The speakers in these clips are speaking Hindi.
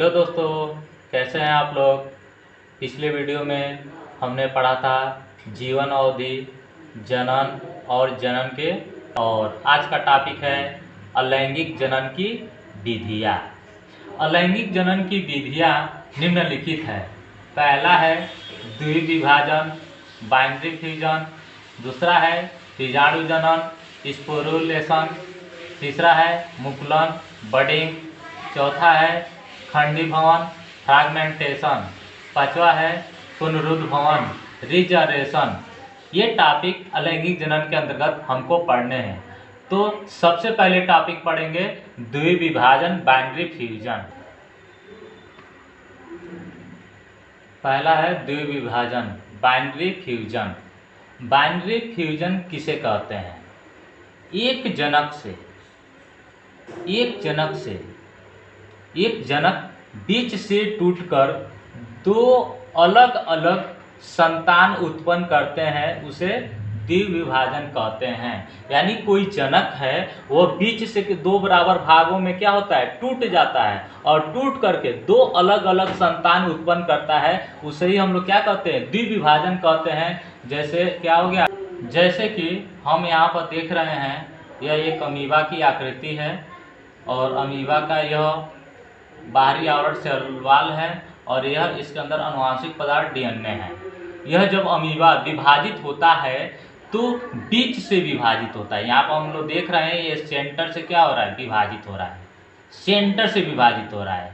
हेलो दोस्तों, कैसे हैं आप लोग। पिछले वीडियो में हमने पढ़ा था जीवन अवधि, जनन और जनन के। और आज का टॉपिक है अलैंगिक जनन की विधियाँ। अलैंगिक जनन की विधियाँ निम्नलिखित है। पहला है द्विविभाजन, बाइनरी फ्यूजन। दूसरा है बीजाणु जनन, स्पोरुलेशन। तीसरा है मुकुलन, बडिंग। चौथा है खंडीभवन, फ्रैगमेंटेशन। पांचवा है पुनरुद्भवन, रिजनरेशन। ये टॉपिक अलैंगिक जनन के अंतर्गत हमको पढ़ने हैं। तो सबसे पहले टॉपिक पढ़ेंगे द्विविभाजन, बाइनरी फ्यूजन। पहला है द्विविभाजन, बाइनरी फ्यूजन। बाइनरी फ्यूजन किसे कहते हैं? एक जनक बीच से टूटकर दो अलग अलग संतान उत्पन्न करते हैं, उसे द्विविभाजन कहते हैं। यानी कोई जनक है, वो बीच से दो बराबर भागों में क्या होता है, टूट जाता है और टूट करके दो अलग अलग संतान उत्पन्न करता है, उसे ही हम लोग क्या कहते हैं, द्विविभाजन कहते हैं। जैसे क्या हो गया, जैसे कि हम यहाँ पर देख रहे हैं, यह एक अमीबा की आकृति है और अमीबा का यह बाहरी आवरण सेल वॉल है और यह इसके अंदर आनुवांशिक पदार्थ डीएनए है। यह जब अमीबा विभाजित होता है तो बीच से विभाजित होता है। यहाँ पर हम लोग देख रहे हैं, ये सेंटर से क्या हो रहा है, विभाजित हो रहा है, सेंटर से विभाजित हो रहा है।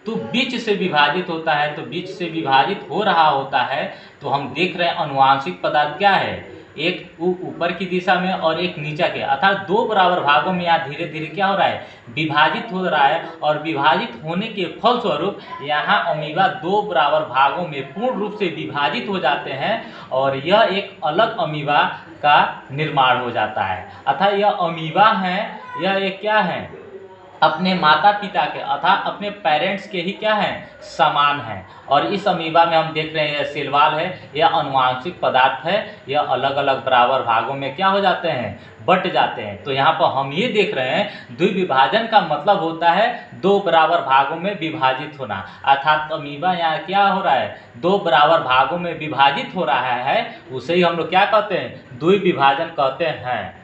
तो बीच से विभाजित होता है, तो बीच से विभाजित हो रहा होता है, तो हम देख रहे हैं आनुवांशिक पदार्थ क्या है, एक ऊपर की दिशा में और एक नीचे के, अर्थात दो बराबर भागों में यहाँ धीरे धीरे क्या हो रहा है, विभाजित हो रहा है। और विभाजित होने के फलस्वरूप यहाँ अमीबा दो बराबर भागों में पूर्ण रूप से विभाजित हो जाते हैं और यह एक अलग अमीबा का निर्माण हो जाता है। अर्थात यह अमीबा है, यह एक क्या है, अपने माता पिता के अर्थात अपने पेरेंट्स के ही क्या है, समान है। और इस अमीबा में हम देख रहे हैं, यह सेल वॉल है, यह आनुवांशिक पदार्थ है, यह अलग अलग बराबर भागों में क्या हो जाते हैं, बट जाते हैं। तो यहाँ पर हम ये देख रहे हैं, द्विविभाजन का मतलब होता है दो बराबर भागों में विभाजित होना। अर्थात अमीबा यहाँ क्या हो रहा है, दो बराबर भागों में विभाजित हो रहा है, उसे ही हम लोग क्या कहते हैं, द्विविभाजन कहते हैं।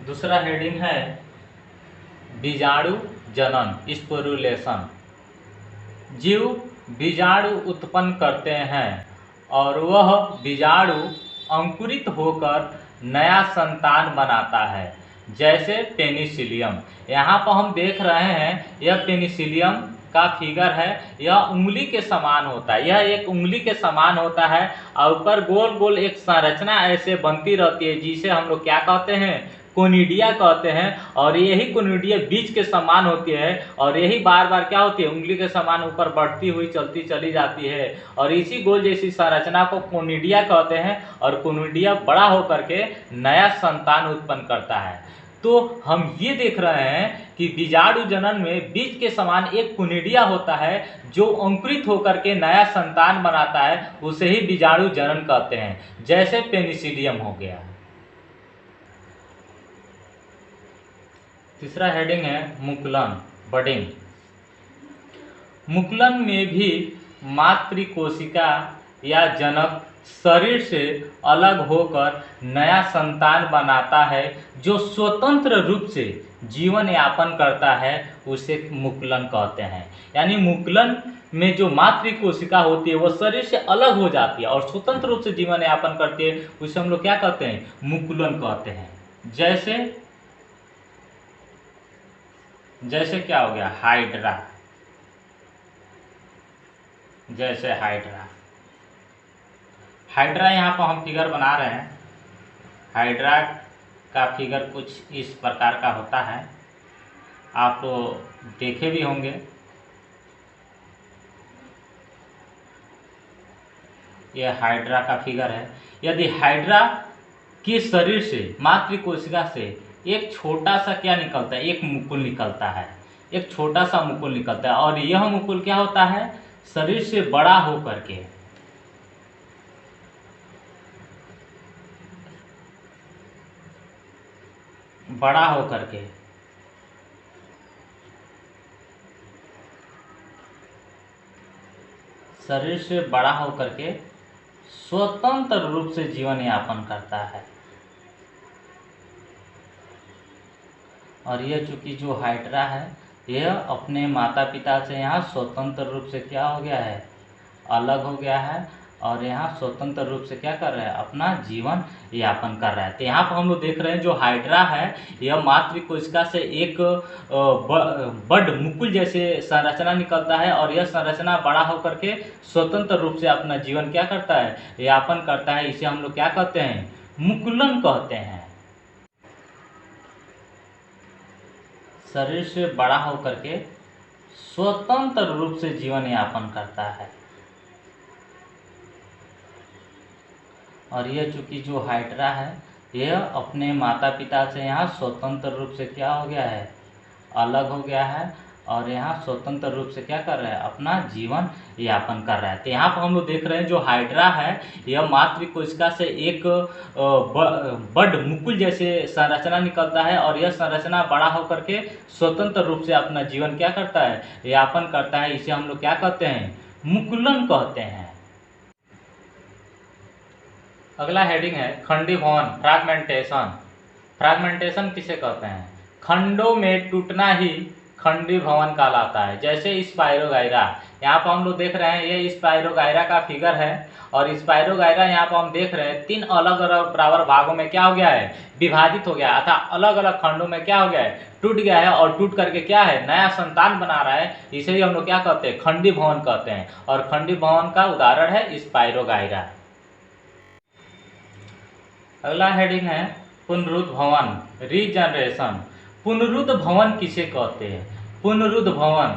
दूसरा हेडिंग है बीजाणु जनन, स्पोरुलेशन। जीव बीजाणु उत्पन्न करते हैं और वह बीजाणु अंकुरित होकर नया संतान बनाता है, जैसे पेनिसिलियम। यहाँ पर हम देख रहे हैं, यह पेनिसिलियम का फिगर है, यह उंगली के समान होता है, यह एक उंगली के समान होता है और ऊपर गोल गोल एक संरचना ऐसे बनती रहती है, जिसे हम लोग क्या कहते हैं, कोनिडिया कहते हैं। और यही कोनिडिया बीज के समान होती है और यही बार बार क्या होती है, उंगली के समान ऊपर बढ़ती हुई चलती चली जाती है और इसी गोल जैसी संरचना को कोनिडिया कहते हैं। और कोनिडिया बड़ा होकर के नया संतान उत्पन्न करता है। तो हम ये देख रहे हैं कि बीजाणु जनन में बीज के समान एक कोनिडिया होता है जो अंकुरित होकर के नया संतान बनाता है, उसे ही बीजाणु जनन कहते हैं, जैसे पेनिसिलियम हो गया। तीसरा हेडिंग है मुकुलन, बडिंग। मुकुलन में भी मातृकोशिका या जनक शरीर से अलग होकर नया संतान बनाता है, जो स्वतंत्र रूप से जीवन यापन करता है, उसे मुकुलन कहते हैं। यानी मुकुलन में जो मातृकोशिका होती है, वो शरीर से अलग हो जाती है और स्वतंत्र रूप से जीवन यापन करती है, उसे हम लोग क्या कहते हैं, मुकुलन कहते हैं। जैसे क्या हो गया, हाइड्रा। जैसे हाइड्रा यहाँ पर हम फिगर बना रहे हैं। हाइड्रा का फिगर कुछ इस प्रकार का होता है, आप तो देखे भी होंगे। यह हाइड्रा का फिगर है। यदि हाइड्रा के शरीर से, मातृकोशिका से एक छोटा सा क्या निकलता है, एक मुकुल निकलता है, एक छोटा सा मुकुल निकलता है और यह मुकुल क्या होता है, शरीर से बड़ा होकर के शरीर से बड़ा होकर के स्वतंत्र रूप से जीवन यापन करता है। और यह चूंकि जो हाइड्रा है यह अपने माता पिता से यहाँ स्वतंत्र रूप से क्या हो गया है, अलग हो गया है, और यहाँ स्वतंत्र रूप से क्या कर रहा है, अपना जीवन यापन कर रहा है। तो यहाँ पर हम लोग देख रहे हैं जो हाइड्रा है यह मातृ कोशिका से एक बड मुकुल जैसे संरचना निकलता है, और यह संरचना बड़ा होकर के स्वतंत्र रूप से अपना जीवन क्या करता है, यापन करता है। इसे हम लोग क्या कहते हैं, मुकुलन कहते हैं। शरीर से बड़ा होकर के स्वतंत्र रूप से जीवन यापन करता है। और यह चूंकि जो हाइड्रा है यह अपने माता पिता से यहाँ स्वतंत्र रूप से क्या हो गया है, अलग हो गया है, और यहाँ स्वतंत्र रूप से क्या कर रहा है, अपना जीवन यापन कर रहा है। तो यहाँ पर हम लोग देख रहे हैं जो हाइड्रा है यह मातृ कोशिका से एक बड मुकुल जैसे संरचना निकलता है, और यह संरचना बड़ा होकर के स्वतंत्र रूप से अपना जीवन क्या करता है, यापन करता है। इसे हम लोग क्या कहते हैं, मुकुलन कहते हैं। अगला हेडिंग है खंडी भवन, फ्रैगमेंटेशन। फ्रैगमेंटेशन किसे कहते हैं, खंडों में टूटना ही खंडी भवन कहलाता है। जैसे स्पाइरोगाइरा, यहाँ पर हम लोग देख रहे हैं ये स्पाइरोगाइरा का फिगर है, और स्पाइरोगाइरा यहाँ पर हम देख रहे हैं 3 अलग अलग बराबर भागों में क्या हो गया है, विभाजित हो गया, अर्थात अलग अलग खंडों में क्या हो गया है, टूट गया है, और टूट करके क्या है, नया संतान बना रहा है। इसे ही हम लोग क्या कहते हैं, खंडी भवन कहते हैं। और खंडी भवन का उदाहरण है स्पाइरोगाइरा। अगला हेडिंग है पुनरुद्ध भवन, रीजनरेशन। पुनरुद्ध भवन किसे कहते हैं, पुनरुद्ध भवन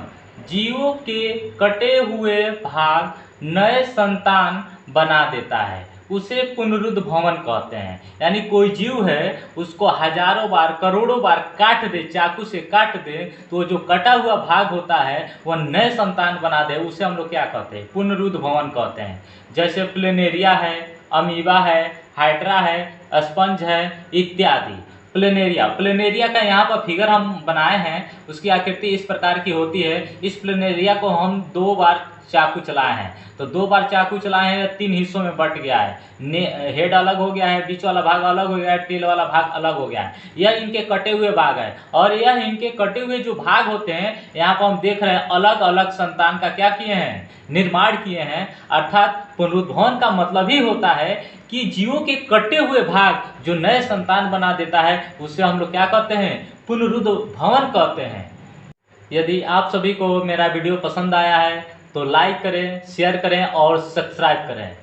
जीवों के कटे हुए भाग नए संतान बना देता है, उसे पुनरुद्ध भवन कहते हैं। यानी कोई जीव है उसको हजारों बार करोड़ों बार काट दे, चाकू से काट दे, तो जो कटा हुआ भाग होता है वह नए संतान बना दे, उसे हम लोग क्या कहते हैं, पुनरुद्ध भवन कहते हैं। जैसे प्लेनेरिया है, अमीबा है, हाइड्रा है, स्पंज है इत्यादि। प्लेनेरिया का यहाँ पर फिगर हम बनाए हैं, उसकी आकृति इस प्रकार की होती है। इस प्लेनेरिया को हम 2 बार चाकू चलाए हैं, तो 2 बार चाकू चलाए हैं, 3 हिस्सों में बट गया है। हेड अलग हो गया है, बीच वाला भाग अलग हो गया है, टेल वाला भाग अलग हो गया है। यह इनके कटे हुए भाग है, और यह इनके कटे हुए जो भाग होते हैं यहाँ पर हम देख रहे हैं अलग अलग संतान का क्या किए हैं, निर्माण किए हैं। अर्थात पुनरुद्भवन का मतलब ही होता है कि जीवों के कटे हुए भाग जो नए संतान बना देता है, उससे हम लोग क्या कहते हैं, पुनरुद्ध भवन कहते हैं। यदि आप सभी को मेरा वीडियो पसंद आया है तो लाइक करें, शेयर करें और सब्सक्राइब करें।